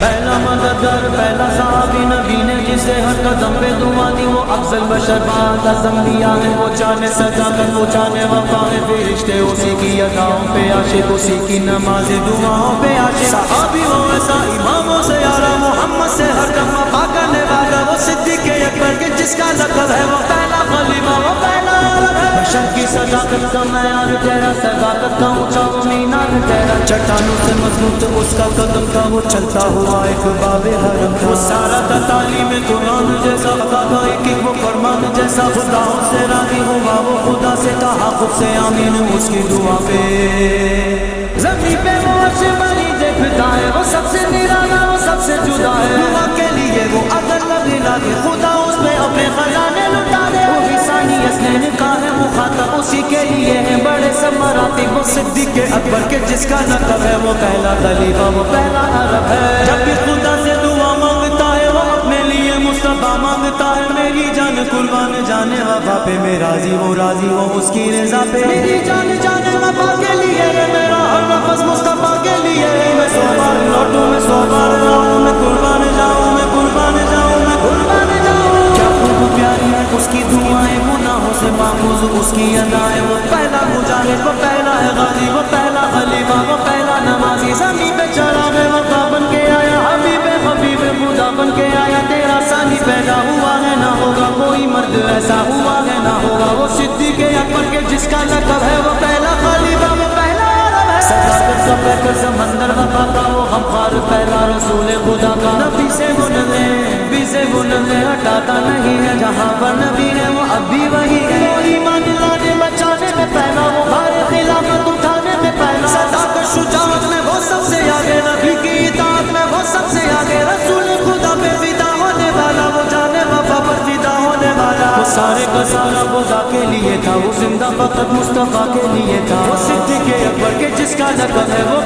پہلا مددگار پہلا صحابی نبی نے جسے ہر قدم پہ دعا دی، وہ افضل بشر بعد از انبیاء ہے، وہ جانے صداقت وہ جانے وفا ہے، فرشتے اسی کی اداؤں پہ عاشق، اسی کی نماز دعاؤں پہ عاشق، صحابی ہو ایسا اماموں سے یارا، محمد سے ہر دم وفا کرنے والا، وہ صدیق اکبر کے جس کا لقب ہے، وہ پہلا خلیفہ وہ پہلا عرب ہے، بشر کی صداقت کا معیار تیرا، صداقت کا اونچا وہ مینار تیرا، چٹانوں سے مضبوط اس کا قدم تھا، وہ چلتا ہوا ایک باب حرم تھا، وہ سارا تھا تعلیم قرآن جیسا، خدا کا ایک وہ فرمان جیسا، خداؤں سے راضی ہوا وہ خدا سے کہا خود سے آمین اس کی دعا پہ، زمین پہ وہ عرش بری دیکھتا ہے، وہ سب سے نرالا وہ سب سے جدا ہے، دعا کے لیے وہ اگر لگے لگے خدا اس پہ اپنے خزانے لٹا دے، وہی ثانی اسنین کا ہے مخاطب اسی کے لیے ہے بڑے سب مراتب، وہ صدیق اکبر کے جس کا لقب ہے، وہ پہلا خلیفہ وہ پہلا عرب ہے، جب بھی خدا سے دعا مانگتا ہے وہ اپنے لیے مصطفیٰ مانگتا ہے، میری جان قربان جانے وفا پہ میں راضی وہ اس کی رضا پہ، میری جان جانے وفا کے لیے میرا ہر نفس مصطفیٰ کے لیے، میں سو بار لوٹوں میں سو بار جاؤں، میں قربان جاؤں میں قربان جاؤں میں قربان جاؤں، کیا خوب پیاری ہے اس کی دعائیں، گناہوں سے محفوظ اس کی ادائیں، وہ پہلا مجاہد وہ پہلا ہے غازی، وہ پہلا خلیفہ وہ پہلا نمازی، زمین پہ چراغ وفا بن کے آیا، حبیب خدا بن کے آیا، تیرا ثانی پیدا ہوا ہے نہ ہوگا کوئی مرد ایسا ہوا ہے نہ ہوگا، وہ صدیق اکبر کے جس کا لقب ہے، وہ پہلا خلیفہ وہ پہلا عرب ہے، صداقت کا پیکر سمندر وفا کا، وہ غمخوار پہلا رسول خدا کا، نبی سے وہ نظریں ہٹاتا نہیں ہے، جہاں پر نبی ہے وہ اب بھی وہی ہے، وہ ایمان لانے بچانے میں پہلا، وہ بھار خلافت اٹھانے میں پہلا، صداقت شجاعت میں وہ سب سے آگے، نبی کی اطاعت میں وہ سب سے آگے، رسول خدا پہ فدا ہونے والا، وہ جانے وفا پر فدا ہونے والا، وہ سارے کا سارا خدا کے لیے تھا، وہ زندہ فقط مصطفیٰ کے لیے تھا، وہ صدیق اکبر کے جس کا لقب ہے وہ